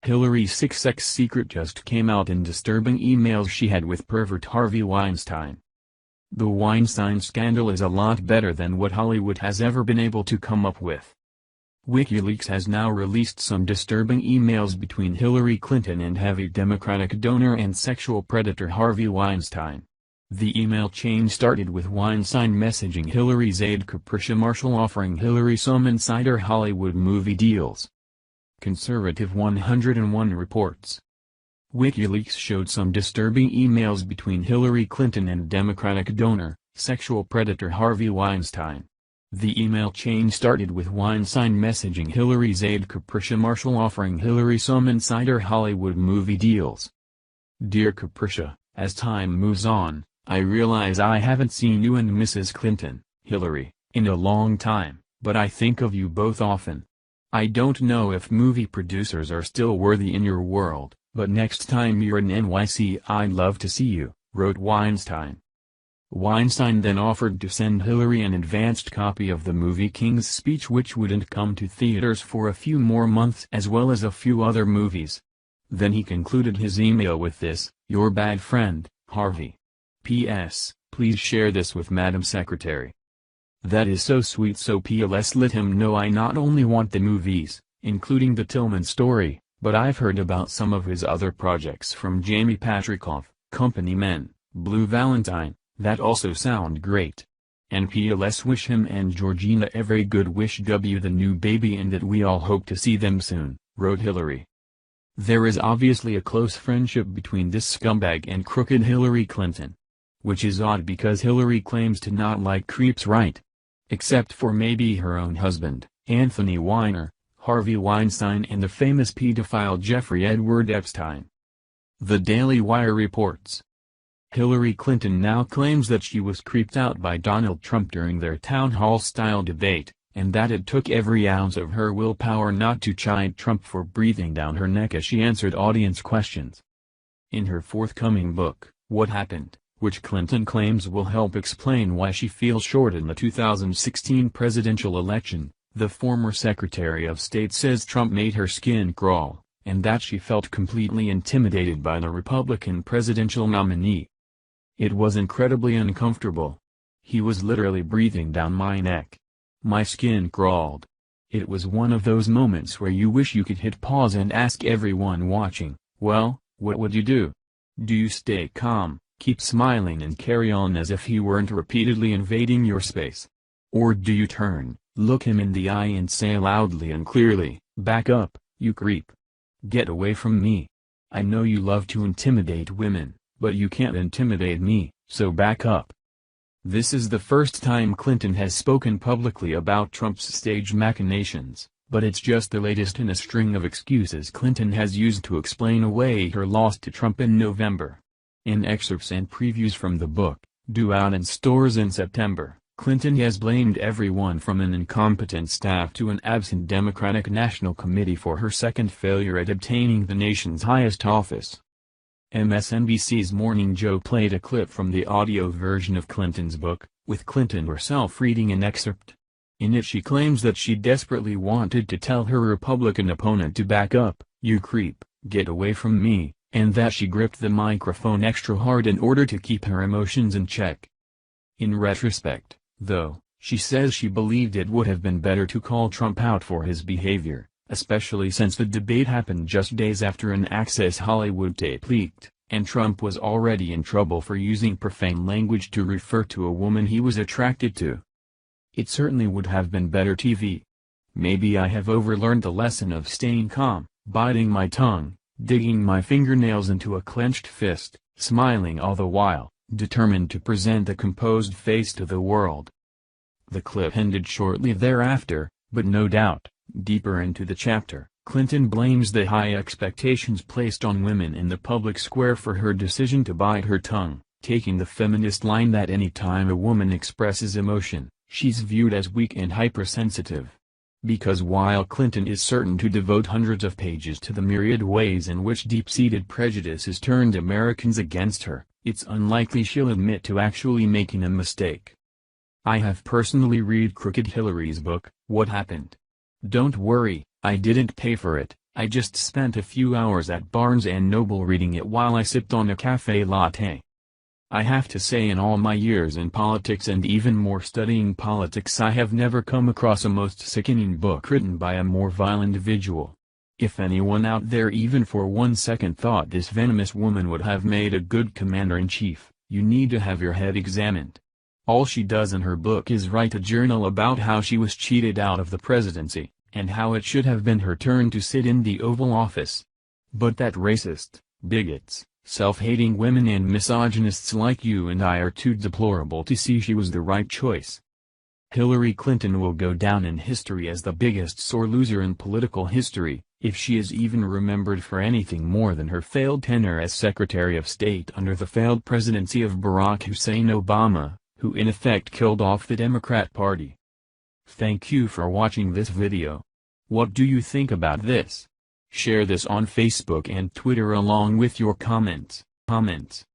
Hillary's sex secret just came out in disturbing emails she had with pervert Harvey Weinstein. The Weinstein scandal is a lot better than what Hollywood has ever been able to come up with. WikiLeaks has now released some disturbing emails between Hillary Clinton and heavy Democratic donor and sexual predator Harvey Weinstein. The email chain started with Weinstein messaging Hillary's aide Capricia Marshall offering Hillary some insider Hollywood movie deals. Conservative 101 reports. WikiLeaks showed some disturbing emails between Hillary Clinton and Democratic donor, sexual predator Harvey Weinstein. The email chain started with Weinstein messaging Hillary's aide Capricia Marshall offering Hillary some insider Hollywood movie deals. Dear Capricia, as time moves on, I realize I haven't seen you and Mrs. Clinton, Hillary, in a long time, but I think of you both often. I don't know if movie producers are still worthy in your world, but next time you're in NYC I'd love to see you, wrote Weinstein. Weinstein then offered to send Hillary an advanced copy of the movie King's Speech, which wouldn't come to theaters for a few more months, as well as a few other movies. Then he concluded his email with this: "Your bad friend, Harvey. P.S. Please share this with Madam Secretary." That is so sweet. So P.L.S. let him know I not only want the movies, including the Tillman story, but I've heard about some of his other projects from Jamie Patricoff, Company Men, Blue Valentine, that also sound great. And P.L.S. wish him and Georgina every good wish w the new baby and that we all hope to see them soon, wrote Hillary. There is obviously a close friendship between this scumbag and crooked Hillary Clinton. Which is odd because Hillary claims to not like creeps, right? Except for maybe her own husband, Anthony Weiner, Harvey Weinstein, and the famous pedophile Jeffrey Edward Epstein. The Daily Wire reports. Hillary Clinton now claims that she was creeped out by Donald Trump during their town hall-style debate, and that it took every ounce of her willpower not to chide Trump for breathing down her neck as she answered audience questions. In her forthcoming book, What Happened?, which Clinton claims will help explain why she feels short in the 2016 presidential election, the former Secretary of State says Trump made her skin crawl, and that she felt completely intimidated by the Republican presidential nominee. "It was incredibly uncomfortable. He was literally breathing down my neck. My skin crawled. It was one of those moments where you wish you could hit pause and ask everyone watching, well, what would you do? Do you stay calm, keep smiling and carry on as if he weren't repeatedly invading your space? Or do you turn, look him in the eye and say loudly and clearly, 'Back up, you creep. Get away from me. I know you love to intimidate women, but you can't intimidate me, so back up.'" This is the first time Clinton has spoken publicly about Trump's stage machinations, but it's just the latest in a string of excuses Clinton has used to explain away her loss to Trump in November. In excerpts and previews from the book, due out in stores in September, Clinton has blamed everyone from an incompetent staff to an absent Democratic National Committee for her second failure at obtaining the nation's highest office. MSNBC's Morning Joe played a clip from the audio version of Clinton's book, with Clinton herself reading an excerpt. In it she claims that she desperately wanted to tell her Republican opponent to back up, "You creep, get away from me," and that she gripped the microphone extra hard in order to keep her emotions in check. In retrospect, though, she says she believed it would have been better to call Trump out for his behavior, especially since the debate happened just days after an Access Hollywood tape leaked, and Trump was already in trouble for using profane language to refer to a woman he was attracted to. "It certainly would have been better TV. Maybe I have overlearned the lesson of staying calm, biting my tongue, digging my fingernails into a clenched fist, smiling all the while, determined to present a composed face to the world." The clip ended shortly thereafter, but no doubt, deeper into the chapter, Clinton blames the high expectations placed on women in the public square for her decision to bite her tongue, taking the feminist line that any time a woman expresses emotion, she's viewed as weak and hypersensitive. Because while Clinton is certain to devote hundreds of pages to the myriad ways in which deep-seated prejudice has turned Americans against her, it's unlikely she'll admit to actually making a mistake. I have personally read Crooked Hillary's book, What Happened? Don't worry, I didn't pay for it, I just spent a few hours at Barnes & Noble reading it while I sipped on a cafe latte. I have to say, in all my years in politics and even more studying politics, I have never come across a most sickening book written by a more vile individual. If anyone out there even for 1 second thought this venomous woman would have made a good commander-in-chief, you need to have your head examined. All she does in her book is write a journal about how she was cheated out of the presidency, and how it should have been her turn to sit in the Oval Office. But that racist, bigots, self-hating women and misogynists like you and I are too deplorable to see she was the right choice. Hillary Clinton will go down in history as the biggest sore loser in political history, if she is even remembered for anything more than her failed tenure as Secretary of State under the failed presidency of Barack Hussein Obama, who in effect killed off the Democrat Party. Thank you for watching this video. What do you think about this? Share this on Facebook and Twitter along with your comments.